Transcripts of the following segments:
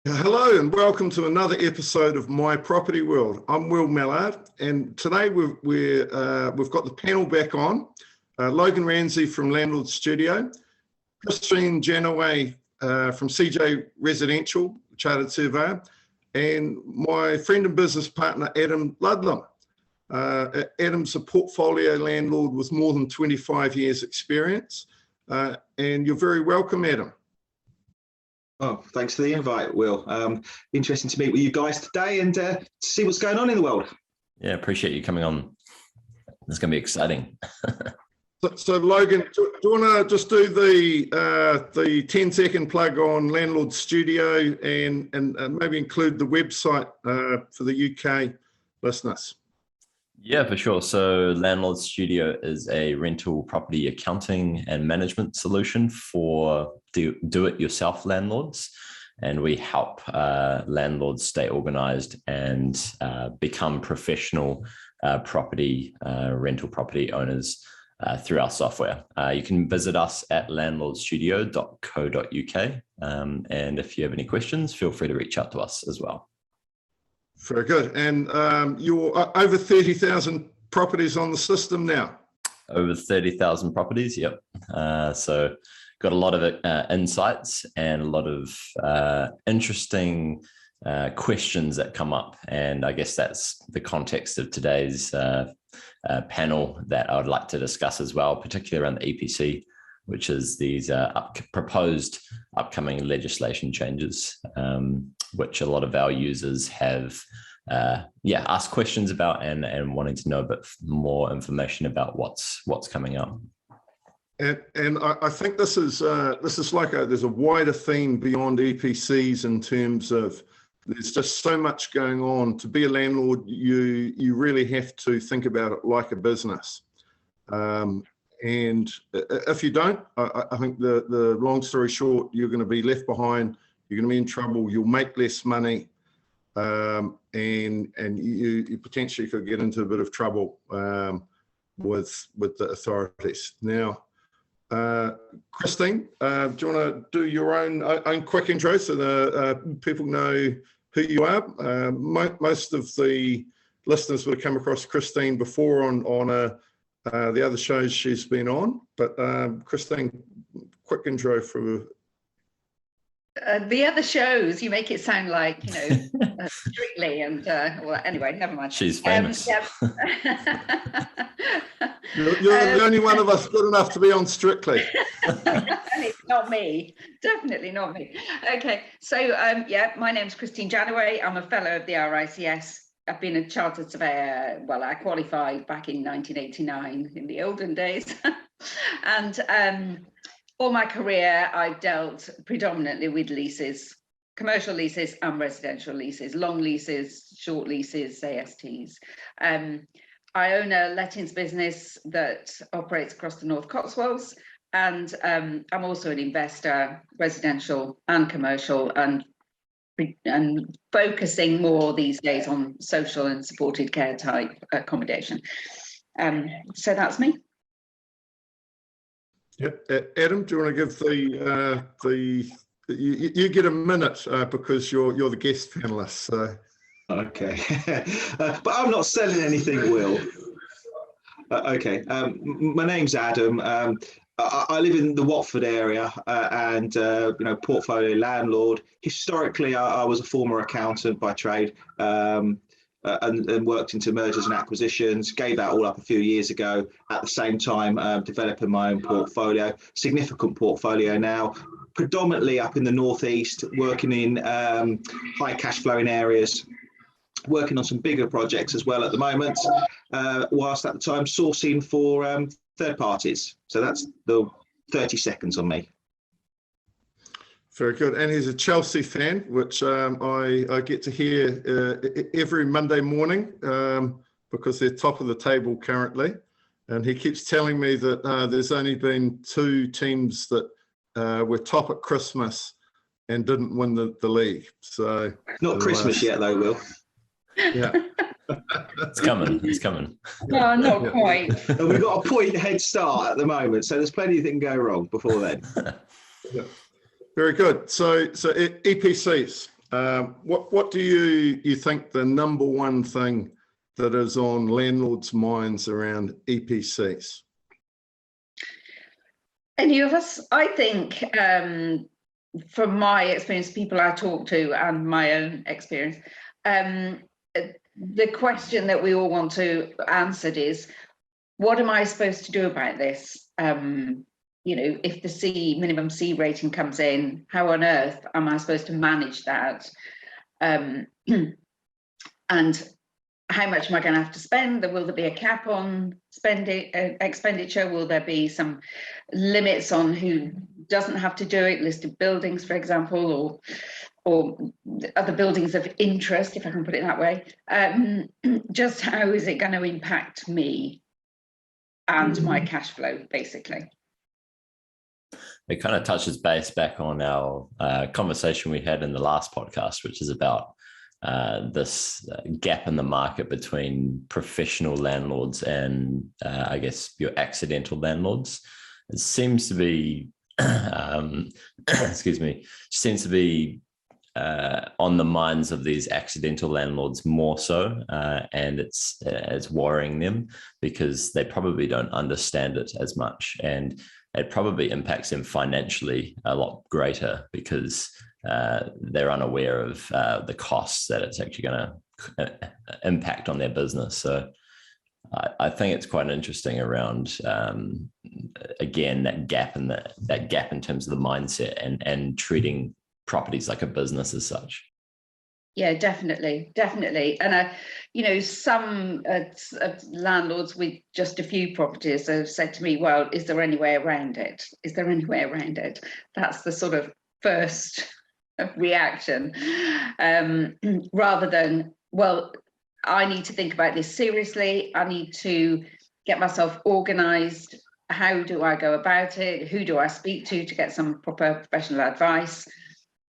Hello and welcome to another episode of My Property World. I'm Will Mallard, and today we've got the panel back on. Logan Ransley from Landlord Studio, Janaway from CJ Residential, Chartered Surveyor, and my friend and business partner Adam Ludlam. Adam's a portfolio landlord with more than 25 years experience, and you're very welcome, Adam. Oh, thanks for the invite, Will. Interesting to meet with you guys today and to see what's going on in the world. Yeah, appreciate you coming on. It's going to be exciting. So Logan, do you want to just do the 10-second plug on Landlord Studio and maybe include the website for the UK listeners? Yeah, for sure. So Landlord Studio is a rental property accounting and management solution for do-it-yourself landlords. And we help landlords stay organized and become professional rental property owners through our software. You can visit us at landlordstudio.co.uk. And if you have any questions, feel free to reach out to us as well. Very good. And you're over 30,000 properties on the system now? Over 30,000 properties, yep. So got a lot of insights and a lot of interesting questions that come up. And I guess that's the context of today's panel that I would like to discuss as well, particularly around the EPC, which is these proposed upcoming legislation changes, which a lot of our users have asked questions about and wanting to know a bit more information about what's coming up. And I think this is like there's a wider theme beyond EPCs in terms of there's just so much going on. To be a landlord, you really have to think about it like a business. And if you don't, I think the long story short, you're going to be left behind. You're going to be in trouble. You'll make less money, and you potentially could get into a bit of trouble with the authorities. Now, Christine, do you want to do your own quick intro so the people know who you are? Most of the listeners would have come across Christine before on the other shows she's been on, but Christine, quick intro for the other shows. You make it sound like, Strictly and well, anyway, never mind. She's famous. You're the only one of us good enough to be on Strictly. It's not me, definitely not me. Okay, so my name's Christine Janaway. I'm a fellow of the RICS. I've been a chartered surveyor. Well, I qualified back in 1989 in the olden days. And all my career, I've dealt predominantly with leases, commercial leases and residential leases, long leases, short leases, ASTs. I own a lettings business that operates across the North Cotswolds. And I'm also an investor, residential and commercial, and focusing more these days on social and supported care type accommodation. So that's me. Yep. Adam, do you want to give you get a minute because you're the guest panelist. So. Okay, but I'm not selling anything, Will. Okay, my name's Adam. I live in the Watford area and, portfolio landlord. Historically, I was a former accountant by trade and worked into mergers and acquisitions, gave that all up a few years ago. At the same time, developing my own portfolio, significant portfolio now, predominantly up in the Northeast, working in high cash flowing areas, working on some bigger projects as well at the moment, whilst at the time sourcing for third parties. So that's the 30 seconds on me. Very good. And he's a Chelsea fan, which I get to hear every Monday morning because they're top of the table currently. And he keeps telling me that there's only been 2 teams that were top at Christmas and didn't win the league. So not Christmas yet though, Will. Yeah. It's coming. It's coming. No, not quite. And we've got a point head start at the moment, so there's plenty that can go wrong before then. Yeah. Very good. So EPCs. What do you think the number one thing that is on landlords' minds around EPCs? Any of us? I think, from my experience, people I talk to, and my own experience, the question that we all want to answer is, what am I supposed to do about this? You know, if the minimum C rating comes in, how on earth am I supposed to manage that? And how much am I going to have to spend? Will there be a cap on spending expenditure? Will there be some limits on who doesn't have to do it? Listed buildings, for example, or other buildings of interest, if I can put it that way. Just how is it going to impact me and my cash flow, basically? It kind of touches base back on our conversation we had in the last podcast, which is about this gap in the market between professional landlords and I guess your accidental landlords. It seems to be, excuse me, seems to be on the minds of these accidental landlords more so, and it's worrying them because they probably don't understand it as much, and it probably impacts them financially a lot greater because they're unaware of the costs that it's actually going to impact on their business. So I think it's quite interesting around again that gap in terms of the mindset and treating properties like a business as such. Yeah, definitely. And you know, some landlords with just a few properties have said to me, well, is there any way around it? That's the sort of first reaction, rather than, well, I need to think about this seriously. I need to get myself organized. How do I go about it? Who do I speak to get some proper professional advice,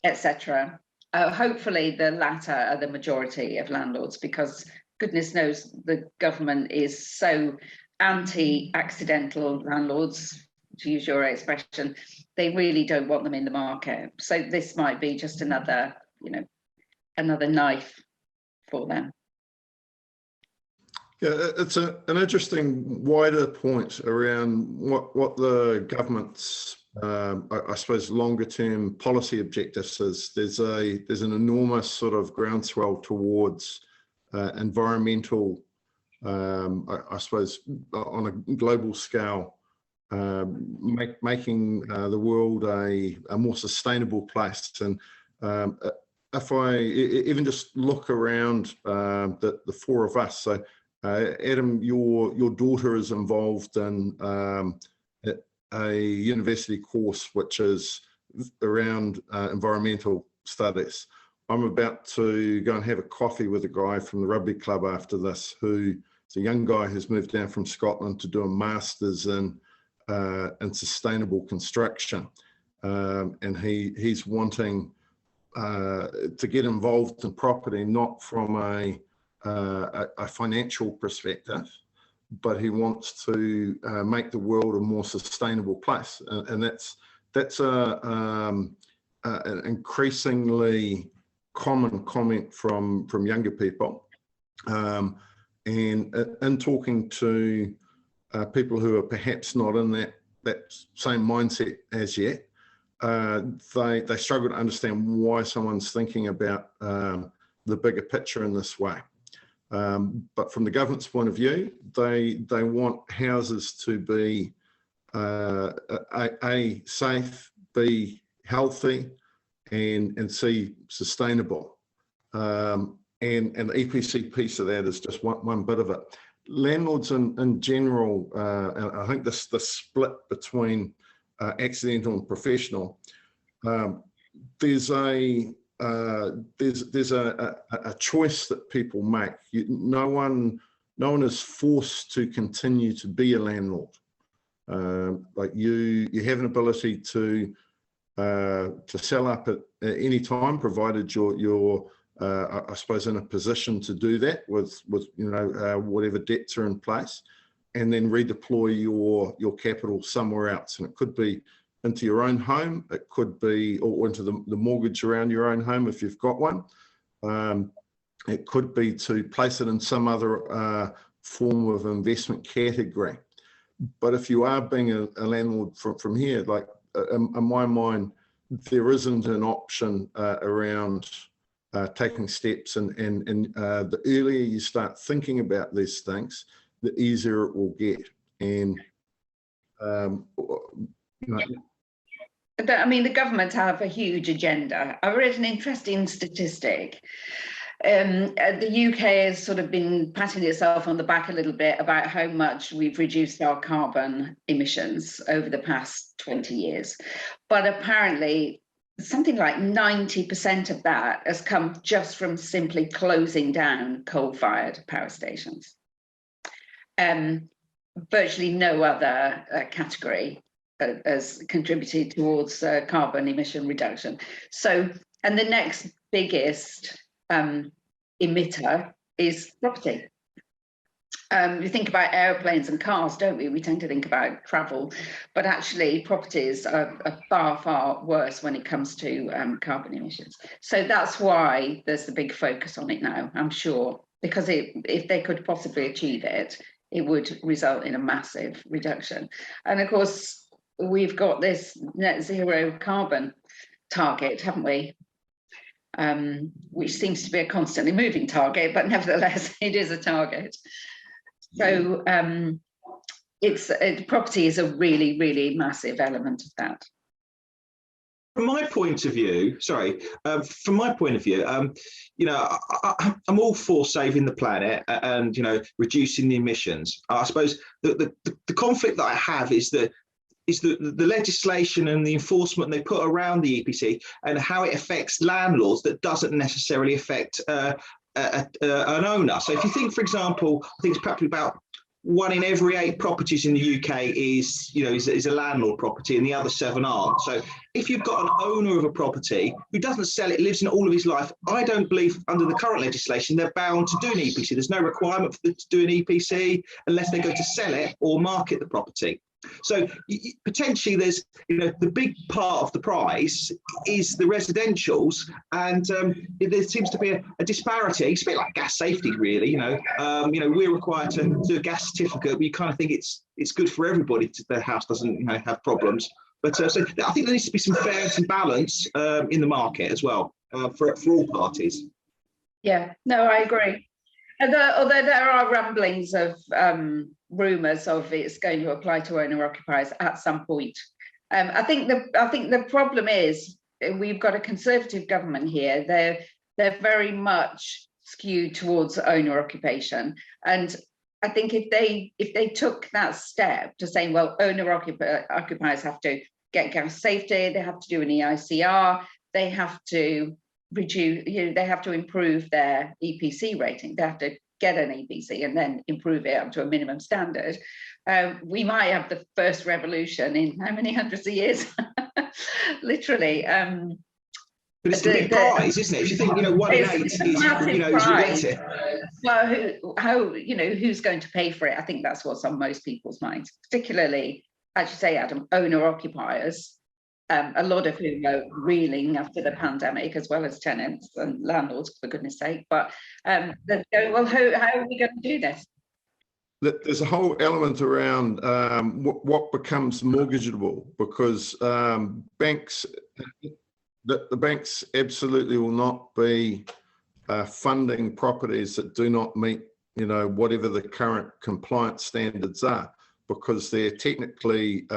etc. Hopefully the latter are the majority of landlords, because goodness knows the government is so anti-accidental landlords, to use your expression. They really don't want them in the market. So this might be just another, you know, another knife for them. Yeah, it's an interesting wider point around what the government's I suppose longer term policy objectives is. There's an enormous sort of groundswell towards environmental, I suppose on a global scale, making the world a more sustainable place. And if I even just look around the four of us, so Adam, your daughter is involved in a university course which is around environmental studies. I'm about to go and have a coffee with a guy from the rugby club after this, who is a young guy who's moved down from Scotland to do a master's in sustainable construction, and he's wanting to get involved in property, not from a financial perspective, but he wants to make the world a more sustainable place, and that's an increasingly common comment from younger people. And in talking to people who are perhaps not in that same mindset as yet, they struggle to understand why someone's thinking about the bigger picture in this way. But from the government's point of view, they want houses to be A, safe, B, healthy, and C, sustainable. And the EPC piece of that is just one bit of it. Landlords in general, and I think the split between accidental and professional, there's a choice that people make. No one is forced to continue to be a landlord. Like you have an ability to sell up at any time, provided you're I suppose in a position to do that with whatever debts are in place, and then redeploy your capital somewhere else. And it could be into your own home. It could be, or into the mortgage around your own home if you've got one. It could be to place it in some other form of investment category. But if you are being a landlord from here, like in my mind, there isn't an option around taking steps, and the earlier you start thinking about these things, the easier it will get. And I mean, the government have a huge agenda. I read an interesting statistic. The UK has sort of been patting itself on the back a little bit about how much we've reduced our carbon emissions over the past 20 years. But apparently, something like 90% of that has come just from simply closing down coal-fired power stations. Virtually no other category has contributed towards carbon emission reduction. So, and the next biggest emitter is property. We think about airplanes and cars, don't we? We tend to think about travel, but actually properties are far, far worse when it comes to carbon emissions. So that's why there's the big focus on it now, I'm sure, because if they could possibly achieve it, it would result in a massive reduction. And of course, we've got this net zero carbon target, haven't we? Which seems to be a constantly moving target, but nevertheless, it is a target. So property is a really, really massive element of that. From my point of view, you know, I'm all for saving the planet and, you know, reducing the emissions. I suppose the conflict that I have is the legislation and the enforcement they put around the EPC and how it affects landlords that doesn't necessarily affect an owner. So if you think, for example, I think it's probably about 1 in every 8 properties in the UK is a landlord property, and the other 7 aren't. So if you've got an owner of a property who doesn't sell it, lives in it all of his life, I don't believe under the current legislation they're bound to do an EPC. There's no requirement for them to do an EPC unless they go to sell it or market the property. So potentially there's, you know, the big part of the price is the residentials, and there seems to be a disparity. It's a bit like gas safety, really. You know, we're required to do a gas certificate, but you kind of think it's good for everybody to their house doesn't, you know, have problems. But so I think there needs to be some fairness and balance in the market as well for all parties. Yeah, no, I agree. Although there are rumblings of rumours of it's going to apply to owner-occupiers at some point. I think the problem is we've got a Conservative government here. They're very much skewed towards owner occupation, and I think if they took that step to saying, well, owner-occupiers have to get gas safety, they have to do an EICR, they have to reduce, they have to improve their EPC rating. They have to get an EPC and then improve it up to a minimum standard. We might have the first revolution in how many hundreds of years? Literally. But it's the big prize, isn't it? If you think, 1 in 8 is, related. Well, who's going to pay for it? I think that's what's on most people's minds, particularly, as you say, Adam, owner-occupiers. A lot of whom are reeling after the pandemic, as well as tenants and landlords, for goodness sake. But they're going, well, how are we going to do this? There's a whole element around what becomes mortgageable, because banks, the banks absolutely will not be funding properties that do not meet, whatever the current compliance standards are, because they're technically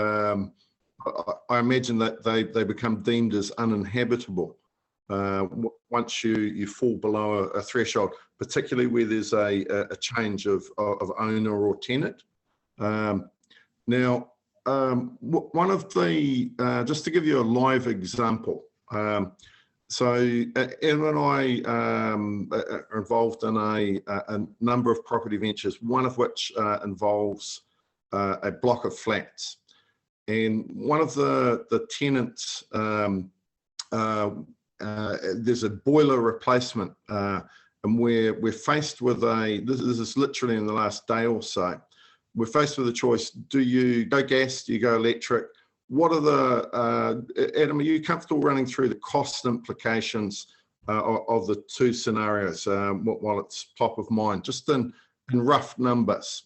I imagine that they become deemed as uninhabitable once you fall below a threshold, particularly where there's a change of owner or tenant. Now, one of the, just to give you a live example, so Em and I are involved in a number of property ventures, one of which involves a block of flats. And one of the tenants, there's a boiler replacement, and we're faced with this is literally in the last day or so, we're faced with a choice: do you go gas, do you go electric? what are the, Adam, are you comfortable running through the cost implications of the two scenarios while it's top of mind, just in rough numbers?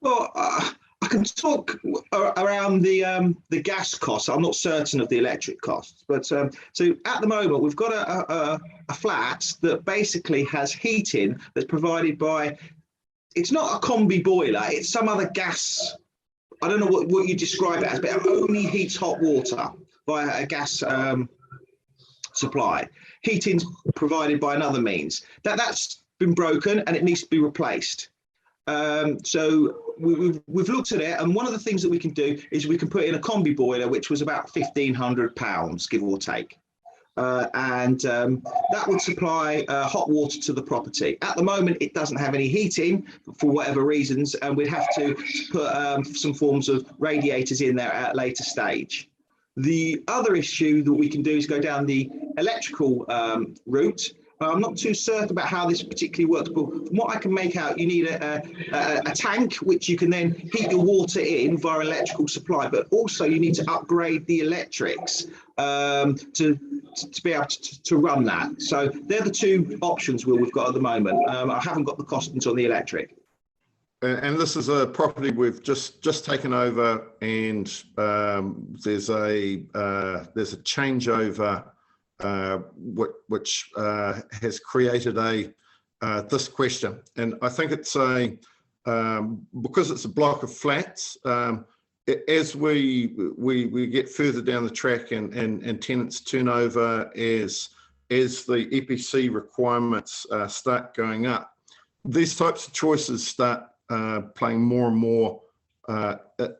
Well, I can talk around the gas costs. I'm not certain of the electric costs, but so at the moment we've got a flat that basically has heating that's provided by. It's not a combi boiler. It's some other gas. I don't know what you describe it as, but it only heats hot water via a gas supply. Heating's provided by another means. That's been broken and it needs to be replaced. So we've looked at it, and one of the things that we can do is we can put in a combi boiler, which was about £1,500, give or take. And that would supply hot water to the property. At the moment, it doesn't have any heating for whatever reasons, and we'd have to put some forms of radiators in there at a later stage. The other issue that we can do is go down the electrical route. I'm not too certain about how this particularly works, but from what I can make out, you need a tank which you can then heat your water in via electrical supply, but also you need to upgrade the electrics to be able to run that. So they're the two options we've got at the moment. I haven't got the costings on the electric. And this is a property we've just taken over, and there's a changeover which has created this question. And I think it's because it's a block of flats. As we get further down the track and tenants turn over, as the EPC requirements start going up, these types of choices start playing more and more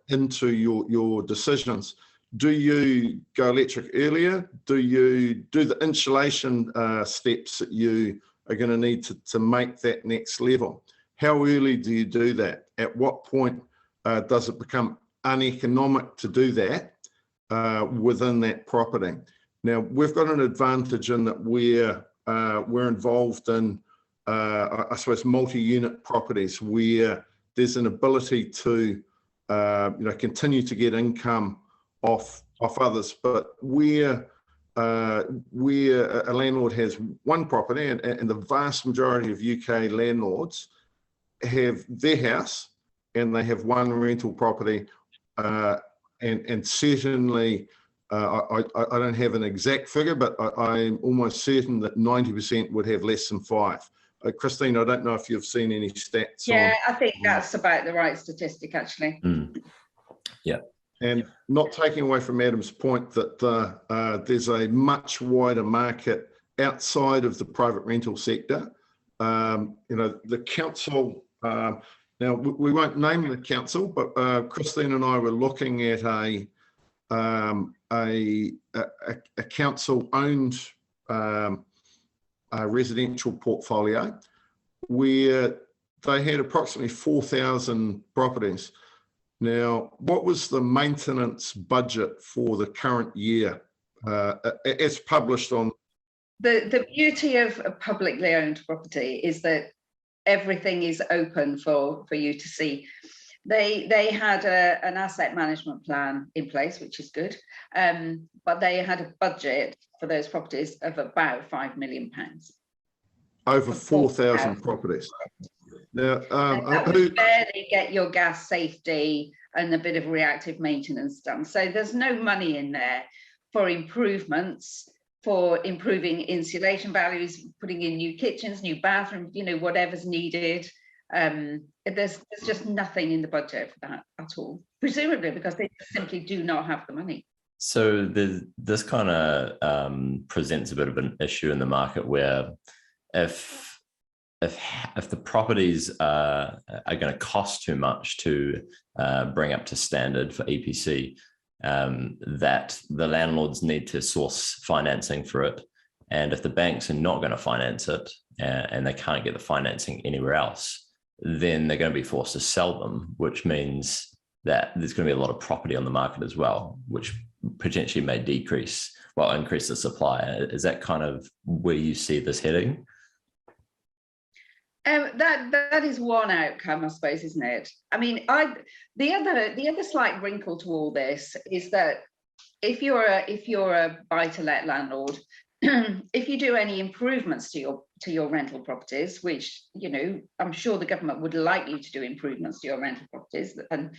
into your decisions. Do you go electric earlier? Do you do the insulation steps that you are going to need to make that next level? How early do you do that? At what point does it become uneconomic to do that within that property? Now, we've got an advantage in that we're involved in, I suppose, multi-unit properties where there's an ability to continue to get income off others, but where a landlord has one property, and the vast majority of UK landlords have their house and they have one rental property, and certainly I don't have an exact figure, but I'm almost certain that 90% would have less than 5. Christine, I don't know if you've seen any stats. Yeah, I think that's about the right statistic, actually. Yeah. And not taking away from Adam's point that there's a much wider market outside of the private rental sector. The council, now we won't name the council, but Christine and I were looking at a council-owned residential portfolio where they had approximately 4,000 properties. Now, what was the maintenance budget for the current year as published on? The beauty of a publicly owned property is that everything is open for you to see. They had an asset management plan in place, which is good, but they had a budget for those properties of about £5 million. Over 4,000 properties. Now, that would barely get your gas safety and a bit of reactive maintenance done. So there's no money in there for improvements, for improving insulation values, putting in new kitchens, new bathrooms, whatever's needed. There's just nothing in the budget for that at all, presumably because they simply do not have the money. So this kind of presents a bit of an issue in the market where if the properties are going to cost too much to bring up to standard for EPC, that the landlords need to source financing for it. And if the banks are not going to finance it and they can't get the financing anywhere else, then they're going to be forced to sell them, which means that there's going to be a lot of property on the market as well, which potentially may increase the supply. Is that kind of where you see this heading? That is one outcome, I suppose, isn't it? I mean, the other slight wrinkle to all this is that if you're a buy-to-let landlord, if you do any improvements to your rental properties, which, you know, I'm sure the government would like you to do improvements to your rental properties, and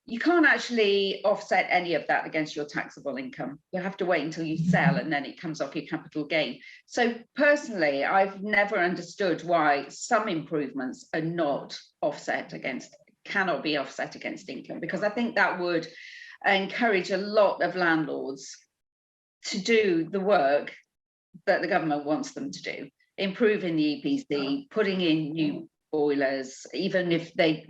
you can't actually offset any of that against your taxable income. You have to wait until you sell, and then it comes off your capital gain. So personally, I've never understood why some improvements are not cannot be offset against income, because I think that would encourage a lot of landlords to do the work that the government wants them to do, improving the EPC, putting in new boilers, even if they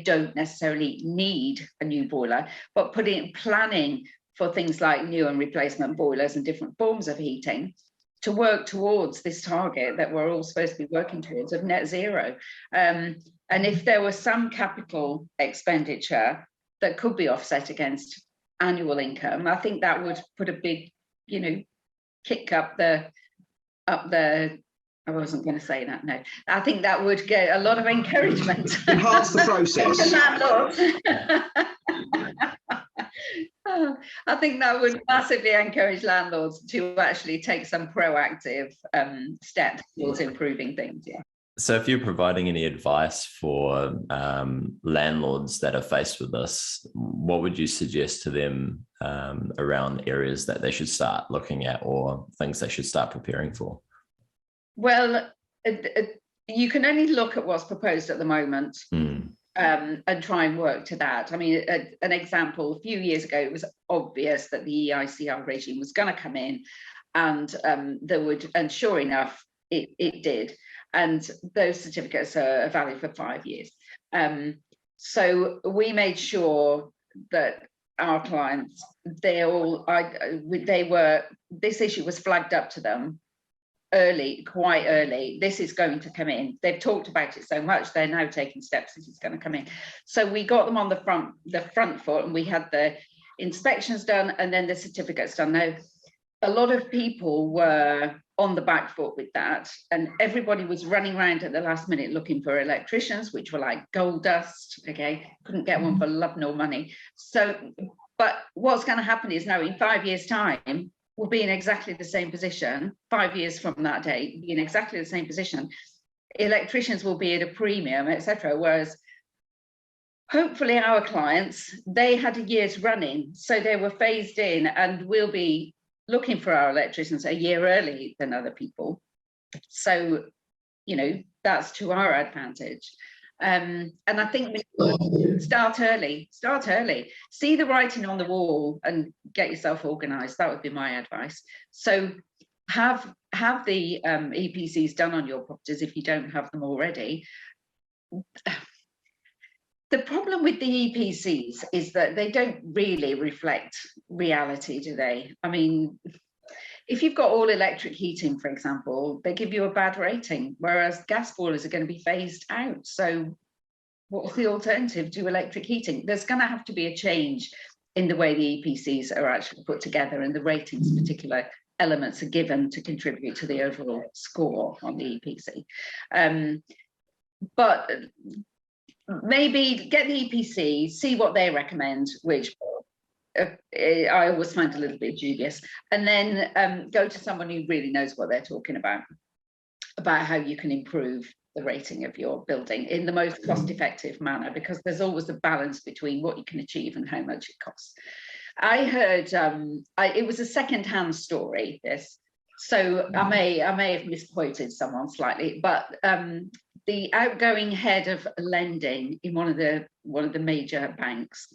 don't necessarily need a new boiler, but planning for things like new and replacement boilers and different forms of heating to work towards this target that we're all supposed to be working towards of net zero. And if there was some capital expenditure that could be offset against annual income, I think that would put a big, you know, kick up the I wasn't going to say that, no. I think that would get a lot of encouragement. Enhance the process. I think that would massively encourage landlords to actually take some proactive steps towards improving things. Yeah. So if you're providing any advice for landlords that are faced with this, what would you suggest to them around areas that they should start looking at or things they should start preparing for? Well, you can only look at what's proposed at the moment and try and work to that. I mean, an example, a few years ago, it was obvious that the EICR regime was going to come in, and and sure enough, it did. And those certificates are valid for 5 years. So we made sure that our clients, this issue was flagged up to them quite early. This is going to come in. They've talked about it so much, they're now taking steps. This is going to come in. So we got them on the front foot, and we had the inspections done and then the certificates done. Now, a lot of people were on the back foot with that, and everybody was running around at the last minute looking for electricians, which were like gold dust. Okay, couldn't get one for love nor money. So, but what's going to happen is now in 5 years' time, we'll be in exactly the same position. 5 years from that date, be in exactly the same position. Electricians will be at a premium, etc. Whereas hopefully our clients, they had a year's running, so they were phased in, and we'll be looking for our electricians a year early than other people. So, you know, that's to our advantage. And I think we start early, see the writing on the wall and get yourself organised. That would be my advice. So have the EPCs done on your properties if you don't have them already. The problem with the EPCs is that they don't really reflect reality, do they? I mean, if you've got all electric heating, for example, they give you a bad rating, whereas gas boilers are going to be phased out. So what's the alternative to electric heating? There's going to have to be a change in the way the EPCs are actually put together, and the ratings, particular elements are given to contribute to the overall score on the EPC. But maybe get the EPC, see what they recommend, which I always find a little bit dubious, and then go to someone who really knows what they're talking about how you can improve the rating of your building in the most cost-effective manner, because there's always a balance between what you can achieve and how much it costs. I heard it was a second-hand story, this, so I may have misquoted someone slightly, but the outgoing head of lending in one of the major banks,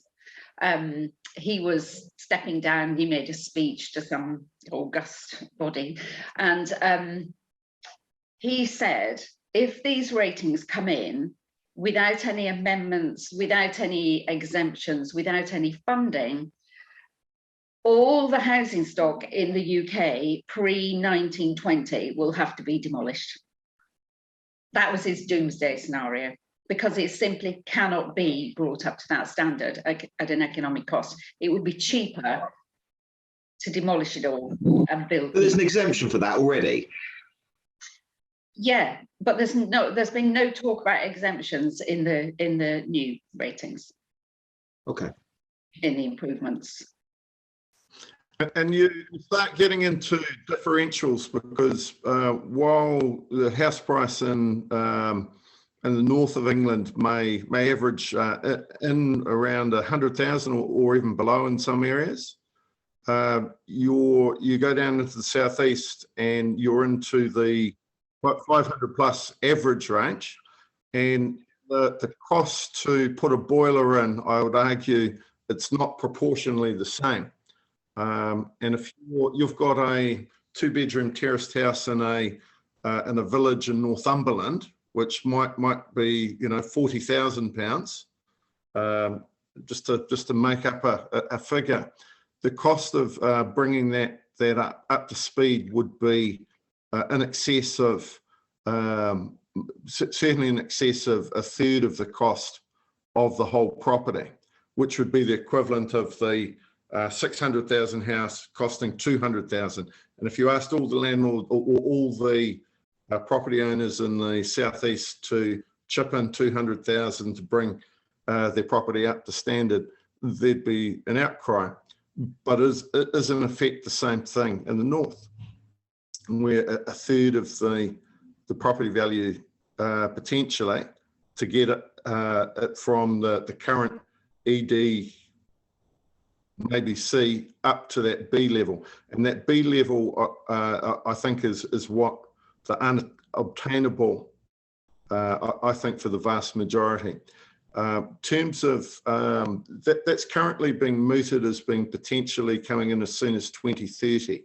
he was stepping down. He made a speech to some august body, and he said, if these ratings come in without any amendments, without any exemptions, without any funding, all the housing stock in the UK pre-1920 will have to be demolished. That was his doomsday scenario, because it simply cannot be brought up to that standard at an economic cost. It would be cheaper to demolish it all and build. But there's an exemption for that already. Yeah, but there's been no talk about exemptions in the new ratings. Okay. In the improvements. And you start getting into differentials because while the house price in the north of England may average in around 100,000 or even below in some areas, you go down into the southeast and you're into the 500 plus average range, and the cost to put a boiler in, I would argue, it's not proportionally the same. And if you've got a 2-bedroom terraced house in a village in Northumberland, which might be £40,000, just to make up a figure, the cost of bringing that up to speed would be in excess of certainly in excess of a third of the cost of the whole property, which would be the equivalent of the 600,000 house costing 200,000. And if you asked all the landlords or all the property owners in the southeast to chip in 200,000 to bring their property up to standard, there'd be an outcry. But it is in effect the same thing in the north, where a third of the property value potentially to get it from the current ED, maybe C, up to that B level. And that B level, I think, is what the unobtainable, I think, for the vast majority. In terms of that's currently being mooted as being potentially coming in as soon as 2030.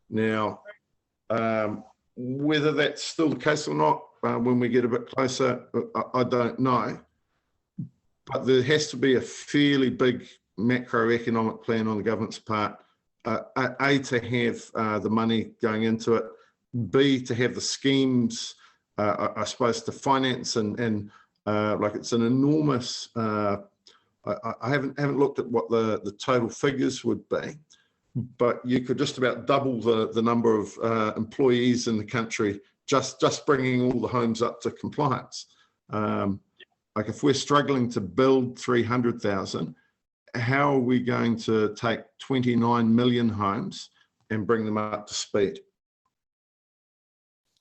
Now, whether that's still the case or not, when we get a bit closer, I don't know. But there has to be a fairly big macroeconomic plan on the government's part, A, to have the money going into it, B, to have the schemes, I suppose, to finance and like it's an enormous, I haven't looked at what the total figures would be, but you could just about double the number of employees in the country just bringing all the homes up to compliance. Like if we're struggling to build 300,000, how are we going to take 29 million homes and bring them up to speed?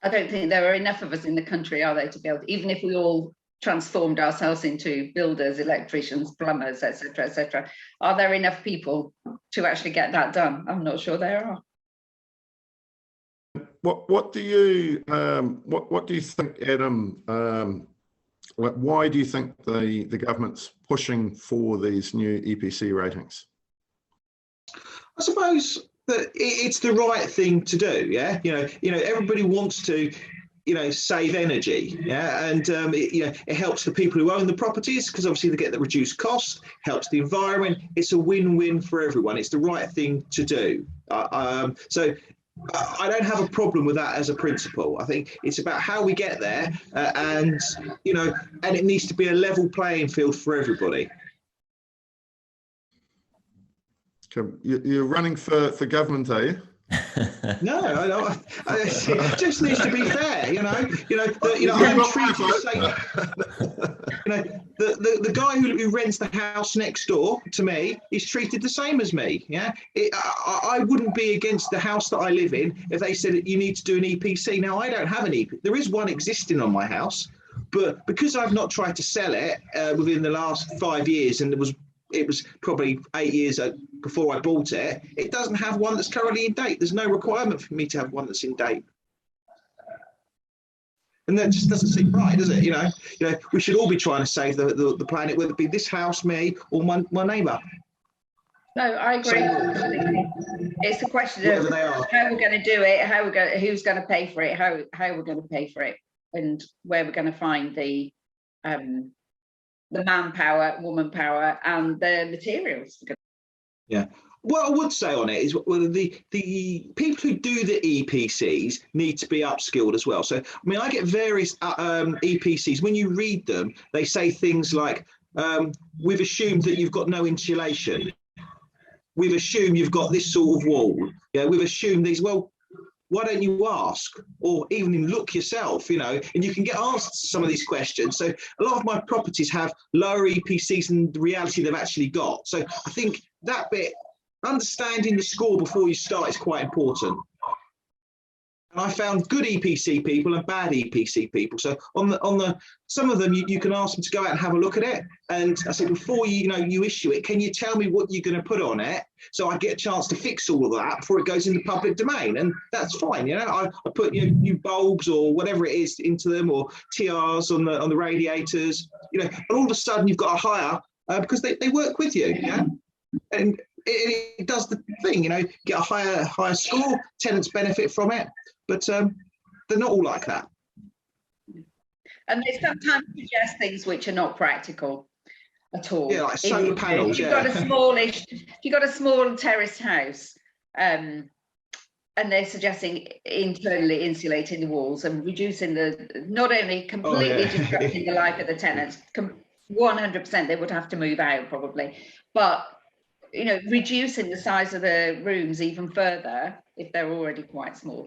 I don't think there are enough of us in the country, are there, to build, even if we all transformed ourselves into builders, electricians, plumbers, etc., etc. Are there enough people to actually get that done? I'm not sure there are. What do you think, Adam? Why do you think the government's pushing for these new EPC ratings? I suppose that it's the right thing to do. Yeah, everybody wants to, save energy. Yeah, and it helps the people who own the properties because obviously they get the reduced cost, helps the environment. It's a win-win for everyone. It's the right thing to do. So I don't have a problem with that as a principle. I think it's about how we get there, and it needs to be a level playing field for everybody. You're running for government, are you? No, I don't. It just needs to be fair, I'm treated the guy who rents the house next door to me is treated the same as me. Yeah, I wouldn't be against the house that I live in if they said you need to do an EPC. Now I don't have an EPC. There is one existing on my house, but because I've not tried to sell it within the last 5 years, and it was probably 8 years before I bought it, it doesn't have one that's currently in date. There's no requirement for me to have one that's in date. And that just doesn't seem right, does it? We should all be trying to save the planet, whether it be this house, me, or my neighbour. No, I agree. It's a question of how we're going to do it, who's going to pay for it, how we're going to pay for it, and where we're going to find the manpower, woman power, and the materials. Yeah. What I would say on it is the people who do the EPCs need to be upskilled as well. So, I mean, I get various EPCs. When you read them, they say things like, we've assumed that you've got no insulation. We've assumed you've got this sort of wall. Yeah, we've assumed these. Well, why don't you ask, or even look yourself, you know, and you can get answers to some of these questions. So a lot of my properties have lower EPCs than the reality they've actually got. So I think that bit, understanding the score before you start is quite important. And I found good EPC people and bad EPC people. So on the some of them, you can ask them to go out and have a look at it. And I said, before you issue it, can you tell me what you're going to put on it, so I get a chance to fix all of that before it goes in the public domain? And that's fine. You know, I put new bulbs or whatever it is into them, or TRs on the radiators. You know, and all of a sudden you've got a hire because they work with you. Yeah, and it does the thing. You know, get a higher score. Tenants benefit from it. But they're not all like that. And they sometimes suggest things which are not practical at all. Yeah, like solar panels. If you've got a small terraced house, and they're suggesting internally insulating the walls and reducing not only completely disrupting the life of the tenants, 100% they would have to move out probably, but you know, reducing the size of the rooms even further if they're already quite small.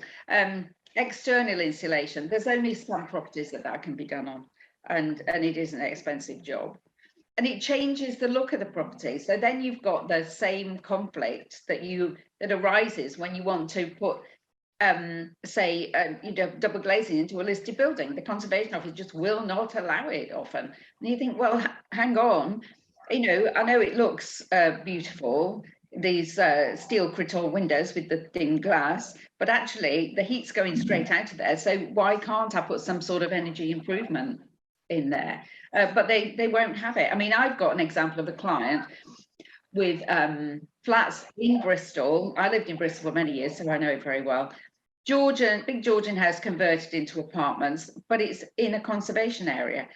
External insulation, there's only some properties that can be done on, and it is an expensive job. And it changes the look of the property. So then you've got the same conflict that arises when you want to put, say, double glazing into a listed building. The Conservation Office just will not allow it often. And you think, well, hang on. You know, I know it looks beautiful, these steel Critor windows with the thin glass, but actually the heat's going straight out of there. So why can't I put some sort of energy improvement in there? But they won't have it. I mean, I've got an example of a client with flats in Bristol. I lived in Bristol for many years, so I know it very well. Big Georgian house converted into apartments, but it's in a conservation area.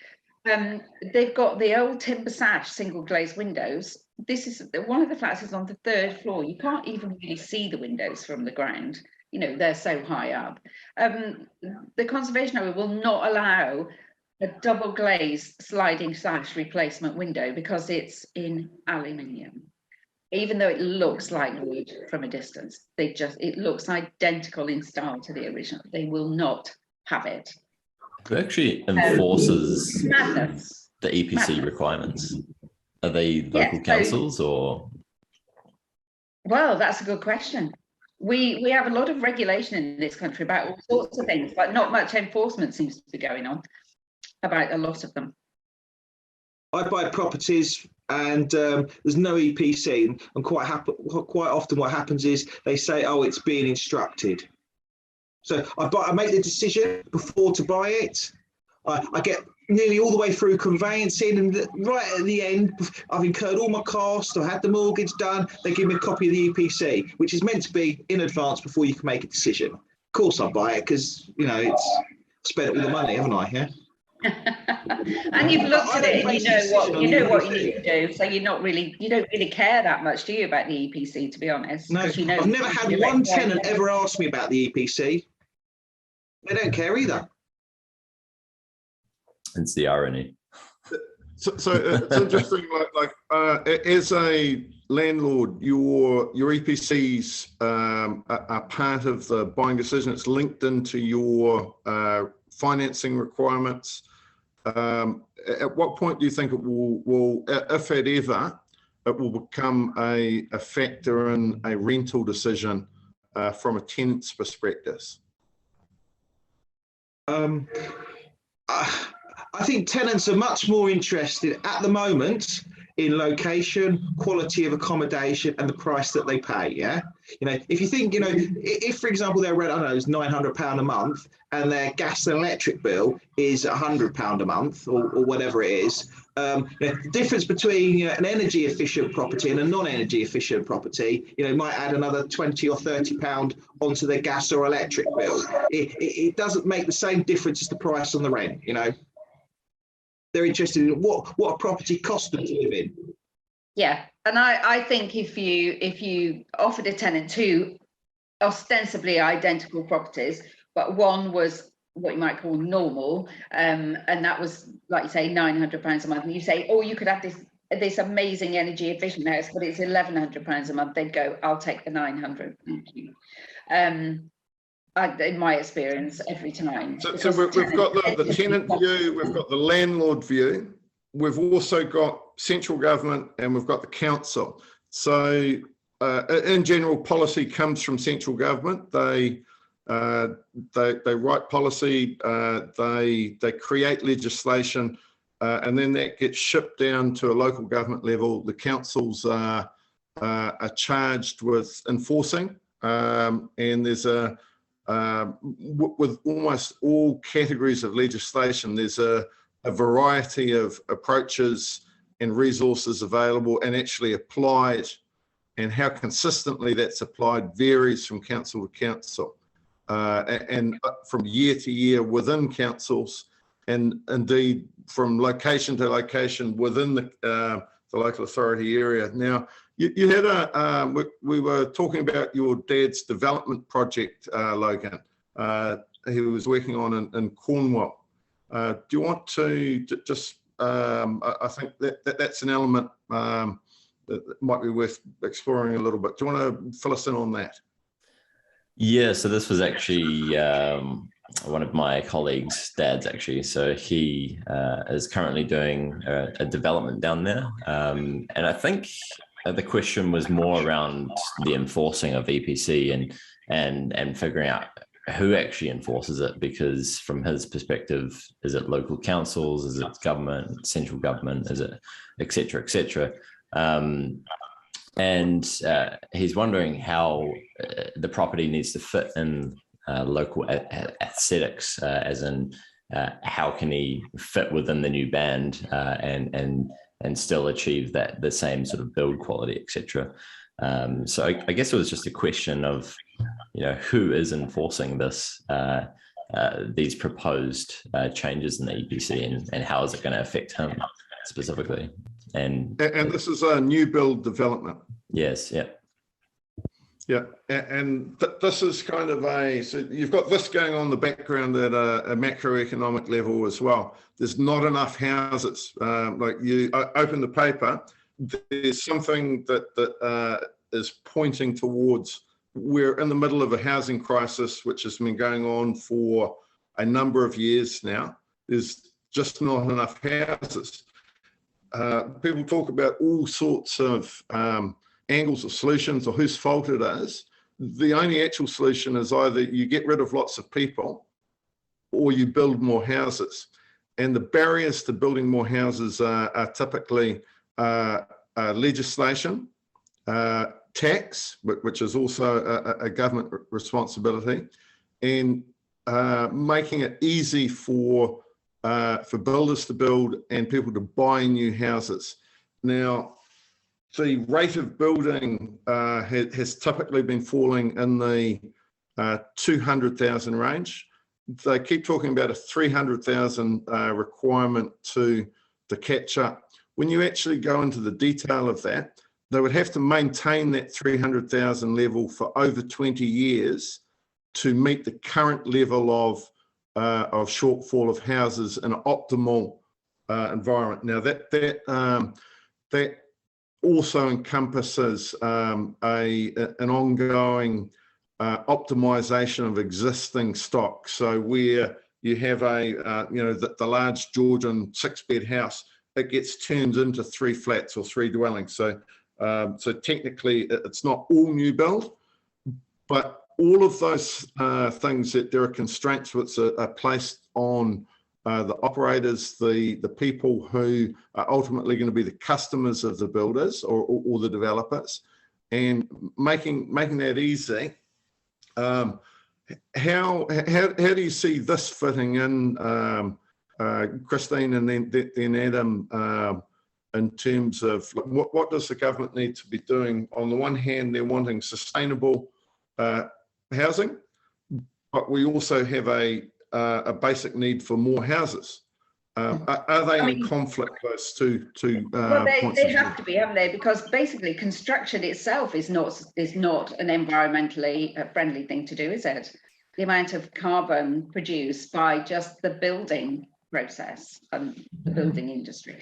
They've got the old timber sash single glazed windows. This is one of the flats is on the 3rd floor. You can't even really see the windows from the ground. You know, they're so high up. The conservation area will not allow a double glazed sliding sash replacement window because it's in aluminium. Even though it looks like wood from a distance, it looks identical in style to the original. They will not have it. Who actually enforces madness. the EPC requirements? Are they local councils or? Well, that's a good question. We have a lot of regulation in this country about all sorts of things, but not much enforcement seems to be going on about a lot of them. I buy properties and there's no EPC, and quite often what happens is they say, oh, it's being instructed. So I make the decision before to buy it. I get nearly all the way through conveyancing, and right at the end, I've incurred all my costs, I've had the mortgage done, they give me a copy of the EPC, which is meant to be in advance before you can make a decision. Of course I buy it because, you know, it's spent all the money, haven't I? Yeah. And you've looked at it and you know what you need to do, so you don't really care that much, do you, about the EPC, to be honest? No, you know, I've never had one tenant ever ask me about the EPC. They don't care either. It's the irony. So it's interesting. As a landlord, your EPCs are part of the buying decision. It's linked into your financing requirements. At what point do you think it will, if it ever, it will become a factor in a rental decision from a tenant's perspective? I think tenants are much more interested at the moment in location, quality of accommodation, and the price that they pay. Yeah, you know, if you think, you know, if for example their rent, I don't know, is £900 a month, and their gas and electric bill is £100 a month, or whatever it is, you know, the difference between, you know, an energy efficient property and a non-energy efficient property, you know, might add another £20 or £30 onto their gas or electric bill. It doesn't make the same difference as the price on the rent. You know. They're interested in what a property costs them to live in. Yeah, and I think if you offered a tenant two ostensibly identical properties, but one was what you might call normal, and that was, like you say, £900 a month, and you say, oh, you could have this amazing energy efficient house, but it's £1,100 a month, they'd go, I'll take the 900, thank you. in my experience, every time. So we've got the tenant view, we've got the landlord view, we've also got central government, and we've got the council. So in general, policy comes from central government. They write policy, they create legislation, and then that gets shipped down to a local government level. The councils are charged with enforcing, and there's with almost all categories of legislation, there's a variety of approaches and resources available and actually applied, and how consistently that's applied varies from council to council, and from year to year within councils, and indeed from location to location within the local authority area. Now, you had we were talking about your dad's development project, Logan. He was working on in Cornwall. Do you want to just, I think that's an element that might be worth exploring a little bit. Do you want to fill us in on that? Yeah, so this was actually one of my colleagues' dads, actually. So he is currently doing a development down there. And I think the question was more around the enforcing of EPC and figuring out who actually enforces it, because from his perspective, is it local councils, is it government, central government, is it et cetera, et cetera. And he's wondering how the property needs to fit in local aesthetics, as in how can he fit within the new band and still achieve the same sort of build quality, etc. So I guess it was just a question of, who is enforcing this, these proposed changes in the EPC, and how is it going to affect him specifically? And this is a new build development. Yes, yeah. Yeah, and this is kind of so you've got this going on in the background at a macroeconomic level as well. There's not enough houses. Like you open the paper, there's something that is pointing towards, we're in the middle of a housing crisis, which has been going on for a number of years now. There's just not enough houses. People talk about all sorts of angles or solutions or whose fault it is. The only actual solution is either you get rid of lots of people or you build more houses. And the barriers to building more houses are typically legislation, tax, which is also a government responsibility, and making it easy for builders to build and people to buy new houses. Now, the rate of building has typically been falling in the 200,000 range. They keep talking about a 300,000 requirement to catch up. When you actually go into the detail of that, they would have to maintain that 300,000 level for over 20 years to meet the current level of shortfall of houses in an optimal environment. Now that also encompasses an ongoing optimization of existing stock. So where you have the large Georgian 6-bed house, it gets turned into 3 flats or 3 dwellings. So technically it's not all new build, but all of those things, that there are constraints which are placed on the operators, the people who are ultimately going to be the customers of the builders or the developers, and making that easy. How do you see this fitting in, Christine, and then Adam, in terms of what does the government need to be doing? On the one hand, they're wanting sustainable housing, but we also have a basic need for more houses. Are they in conflict, those two well, points? They have to be, haven't they? Because basically construction itself is not an environmentally friendly thing to do, is it? The amount of carbon produced by just the building process and the building industry.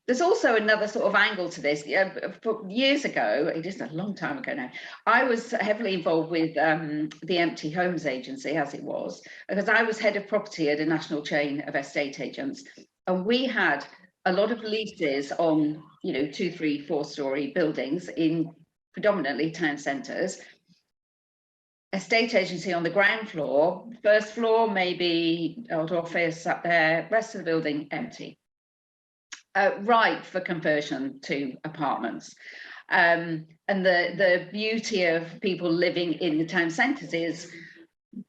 There's also another sort of angle to this. Years ago, it is a long time ago now, I was heavily involved with the Empty Homes Agency, as it was, because I was head of property at a national chain of estate agents, and we had a lot of leases on, 2, 3, 4-story buildings in predominantly town centres. Estate agency on the ground floor, first floor, maybe old office up there, rest of the building empty. Ripe for conversion to apartments. And the beauty of people living in the town centres is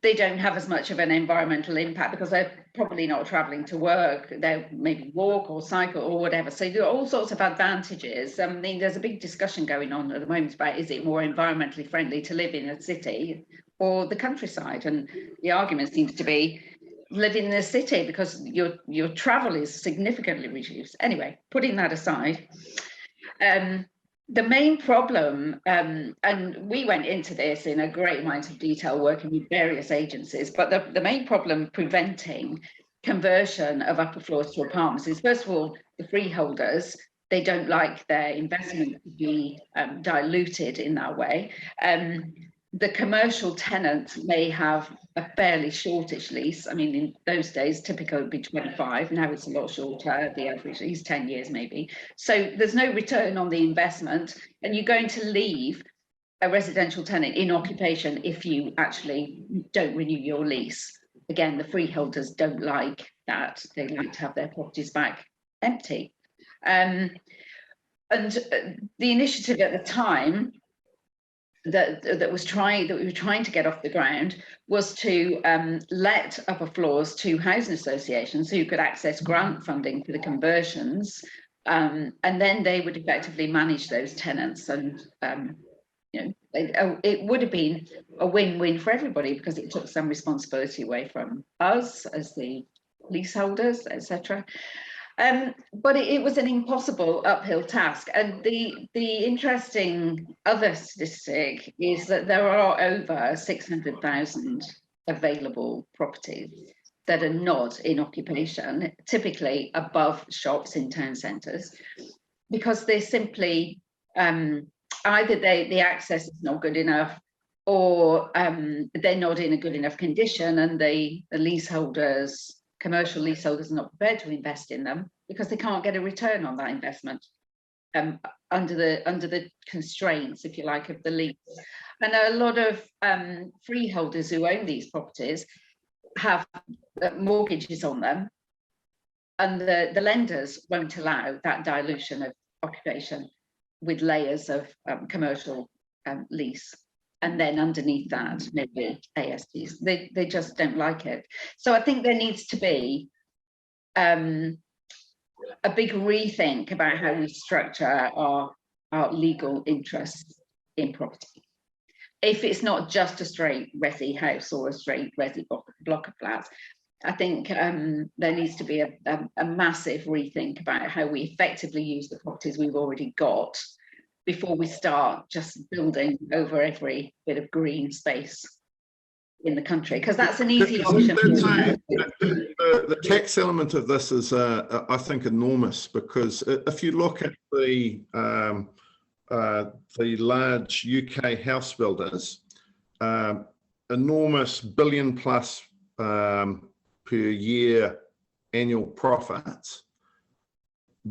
they don't have as much of an environmental impact because they're probably not travelling to work. They'll maybe walk or cycle or whatever. So there are all sorts of advantages. I mean, there's a big discussion going on at the moment about, is it more environmentally friendly to live in a city or the countryside? And the argument seems to be live in the city because your travel is significantly reduced. Anyway, putting that aside, the main problem, and we went into this in a great amount of detail working with various agencies, but the main problem preventing conversion of upper floors to apartments is, first of all, the freeholders. They don't like their investment to be diluted in that way. The commercial tenant may have a fairly shortish lease. I mean, in those days, typically it would be 25. Now it's a lot shorter. The average is 10 years maybe. So there's no return on the investment, and you're going to leave a residential tenant in occupation if you actually don't renew your lease. Again, the freeholders don't like that. They like to have their properties back empty. And the initiative at the time that we were trying to get off the ground was to let upper floors to housing associations who could access grant funding for the conversions, and then they would effectively manage those tenants. And it would have been a win-win for everybody because it took some responsibility away from us as the leaseholders, etc. But it was an impossible uphill task. And the interesting other statistic is that there are over 600,000 available properties that are not in occupation, typically above shops in town centres, because they're simply either the access is not good enough, or they're not in a good enough condition, and the leaseholders, commercial leaseholders, are not prepared to invest in them because they can't get a return on that investment under the constraints, if you like, of the lease. And a lot of freeholders who own these properties have mortgages on them, and the lenders won't allow that dilution of occupation with layers of commercial lease. And then underneath that, maybe ASTs. They just don't like it. So I think there needs to be a big rethink about how we structure our legal interests in property. If it's not just a straight resi house or a straight resi block of flats, I think there needs to be a massive rethink about how we effectively use the properties we've already got before we start just building over every bit of green space in the country, because that's an easy option. The tax element of this is, I think, enormous, because if you look at the large UK house builders, enormous billion plus per year annual profits.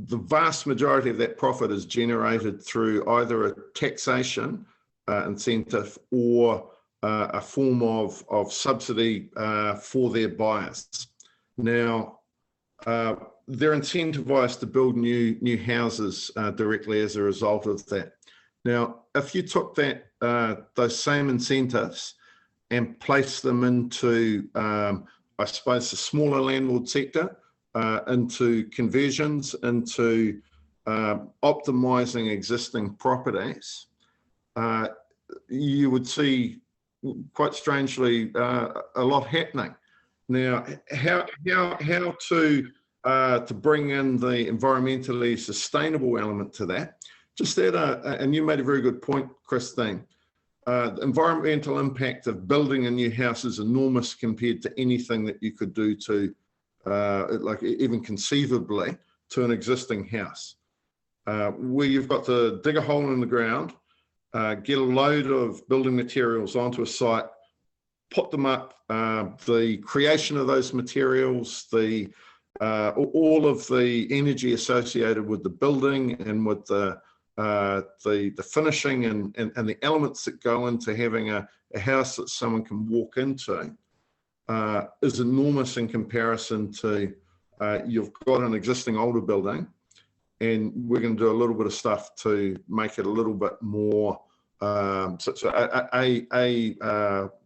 The vast majority of that profit is generated through either a taxation incentive or a form of subsidy for their buyers. Now, they're incentivized to build new houses directly as a result of that. Now, if you took that those same incentives and placed them into, I suppose, the smaller landlord sector, into conversions, into optimizing existing properties, you would see, quite strangely, a lot happening. Now, how to bring in the environmentally sustainable element to that? Just that, and you made a very good point, Christine. The environmental impact of building a new house is enormous compared to anything that you could do to like even conceivably, to an existing house, where you've got to dig a hole in the ground, get a load of building materials onto a site, put them up, the creation of those materials, all of the energy associated with the building and with the finishing and the elements that go into having a house that someone can walk into is enormous in comparison to you've got an existing older building, and we're going to do a little bit of stuff to make it a little bit more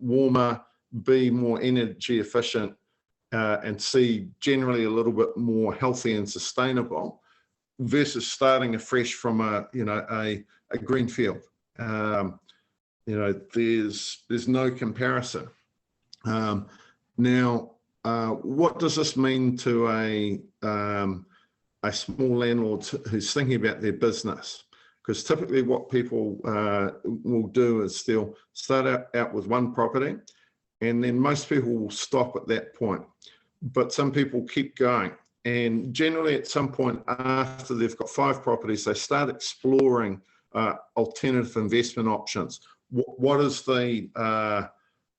warmer, B, more energy efficient, and C, generally a little bit more healthy and sustainable, versus starting afresh from a green field. There's no comparison. Now, what does this mean to a small landlord who's thinking about their business? Because typically what people will do is they'll start out with one property, and then most people will stop at that point. But some people keep going. And generally at some point after they've got 5 properties, they start exploring alternative investment options. What is the,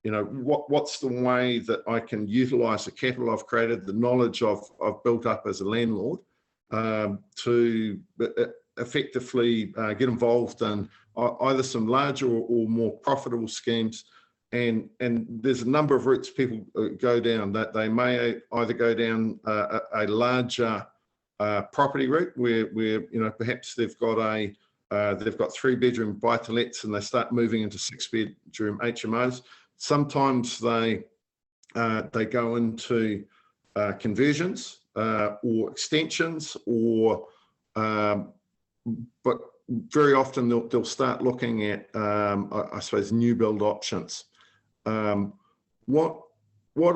what's the way that I can utilize the capital I've created, the knowledge I've built up as a landlord, to effectively get involved in either some larger or more profitable schemes. And there's a number of routes people go down. That they may either go down a larger property route where perhaps they've got 3-bedroom buy-to-lets and they start moving into 6-bedroom HMOs. Sometimes they go into conversions or extensions, but very often they'll start looking at I suppose new build options. What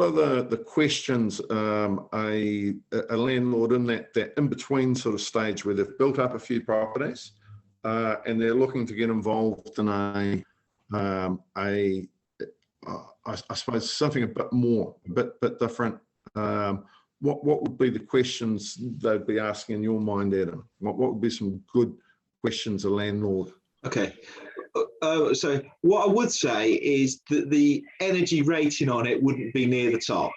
are the questions a landlord in that in between sort of stage where they've built up a few properties and they're looking to get involved in I suppose something a bit more, a bit different? What would be the questions they'd be asking in your mind, Adam? What would be some good questions a landlord? Okay. So what I would say is that the energy rating on it wouldn't be near the top.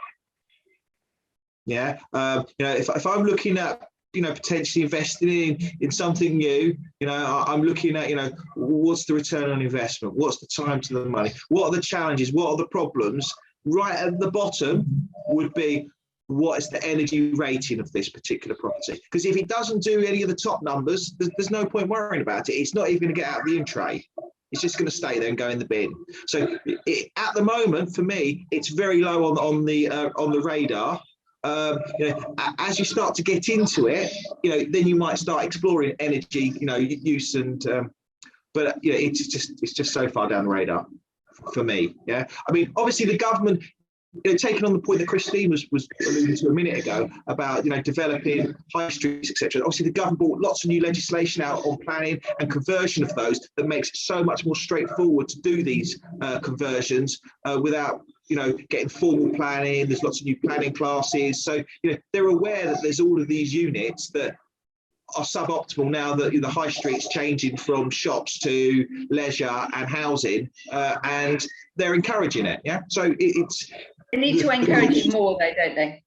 Yeah. If I'm looking at, potentially investing in something new, I'm looking at, what's the return on investment? What's the time to the money? What are the challenges? What are the problems? Right at the bottom would be, what is the energy rating of this particular property? Because if it doesn't do any of the top numbers, there's no point worrying about it. It's not even going to get out of the in-tray. It's just going to stay there and go in the bin. So at the moment, for me, it's very low on the radar. As you start to get into it, then you might start exploring energy, use but it's just so far down the radar for me. Yeah, I mean, obviously the government. Taking on the point that Christine was alluding to a minute ago about developing high streets, etc. Obviously, the government brought lots of new legislation out on planning and conversion of those that makes it so much more straightforward to do these conversions without getting formal planning. There's lots of new planning classes, so they're aware that there's all of these units that are suboptimal now that the high street's changing from shops to leisure and housing, and they're encouraging it. Yeah, so it's. They need to encourage it more, though, don't they?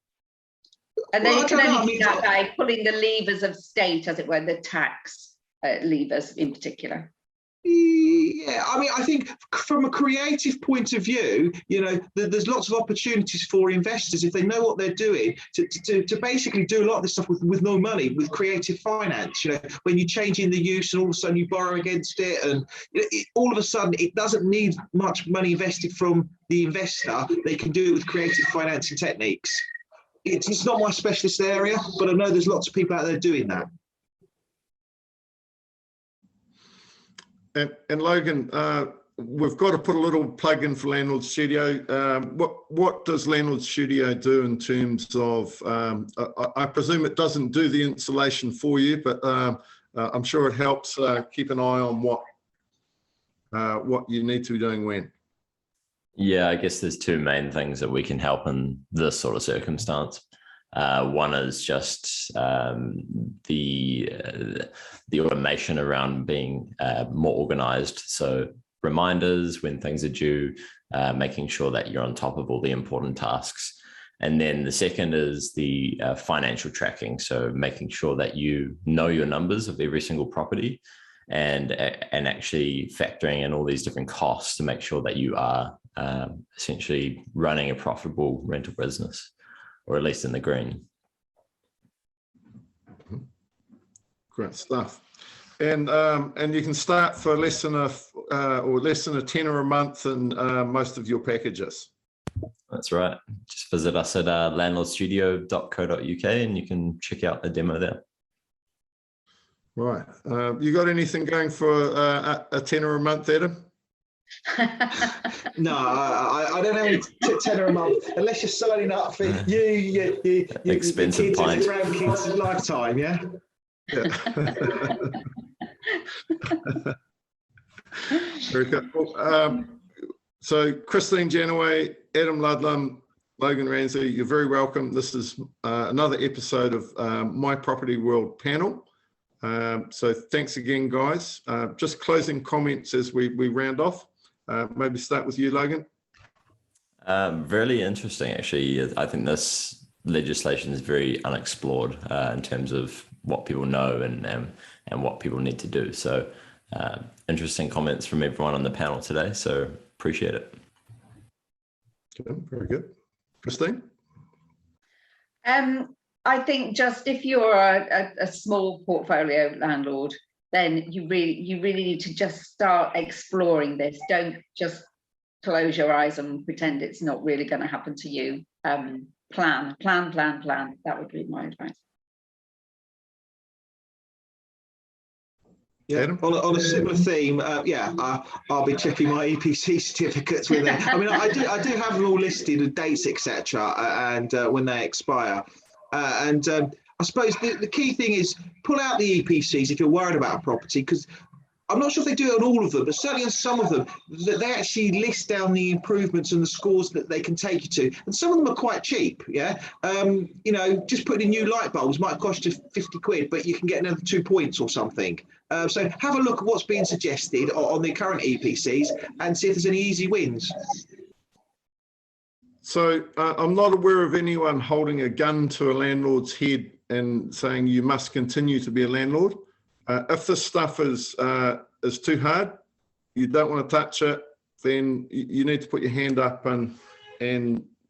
And then you can only do that by pulling the levers of state, as it were, the tax levers in particular. Yeah, I mean, I think from a creative point of view, there's lots of opportunities for investors if they know what they're doing to basically do a lot of this stuff with no money, with creative finance. When you're changing the use and all of a sudden you borrow against it, and all of a sudden it doesn't need much money invested from the investor. They can do it with creative financing techniques. It's not my specialist area, but I know there's lots of people out there doing that. And Logan, we've got to put a little plug in for Landlord Studio. What does Landlord Studio do in terms of, I presume it doesn't do the installation for you, but I'm sure it helps keep an eye on what you need to be doing when. Yeah, I guess there's 2 main things that we can help in this sort of circumstance. One is just the automation around being more organized. So reminders when things are due, making sure that you're on top of all the important tasks. And then the second is the financial tracking. So making sure that you know your numbers of every single property and actually factoring in all these different costs to make sure that you are essentially running a profitable rental business, or at least in the green. Great stuff. And you can start for less than a tenner a month in most of your packages. That's right. Just visit us at landlordstudio.co.uk and you can check out the demo there. Right. You got anything going for a tenner a month, Adam? No, I don't have any tenner a month unless you're signing up for you expensive kids pint. and grandkids lifetime, yeah. Very good. Well, so Christine Janaway, Adam Ludlam, Logan Ransley, you're very welcome. This is another episode of My Property World panel. So thanks again, guys. Just closing comments as we round off. Maybe start with you, Logan. Really interesting, actually. I think this legislation is very unexplored in terms of what people know and what people need to do. So interesting comments from everyone on the panel today. So appreciate it. Okay, very good. Christine? I think just if you're a small portfolio landlord, then you really need to just start exploring this. Don't just close your eyes and pretend it's not really going to happen to you. Plan. That would be my advice. Yeah, on a similar theme, I'll be checking my EPC certificates with them. I mean, I do have them all listed with dates, etc., and when they expire. I suppose the key thing is pull out the EPCs if you're worried about a property, because I'm not sure if they do it on all of them, but certainly on some of them, that they actually list down the improvements and the scores that they can take you to. And some of them are quite cheap, yeah? You know, just putting in new light bulbs might cost you 50 quid, but you can get another 2 points or something. So have a look at what's being suggested on the current EPCs and see if there's any easy wins. So I'm not aware of anyone holding a gun to a landlord's head and saying you must continue to be a landlord. If this stuff is too hard, you don't want to touch it, then you need to put your hand up and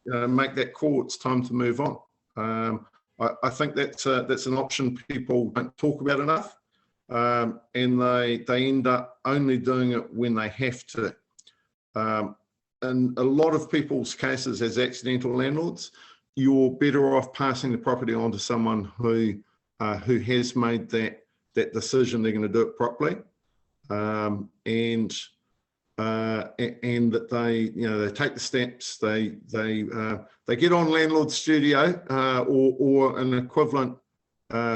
make that call. It's time to move on. I think that's an option people don't talk about enough, and they end up only doing it when they have to. In a lot of people's cases as accidental landlords, you're better off passing the property on to someone who has made that decision they're going to do it properly, and that they take the steps, they get on Landlord Studio or an equivalent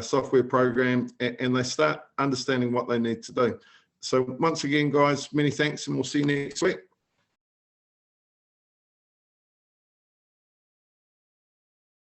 software program, and they start understanding what they need to do. So once again, guys, many thanks, and we'll see you next week.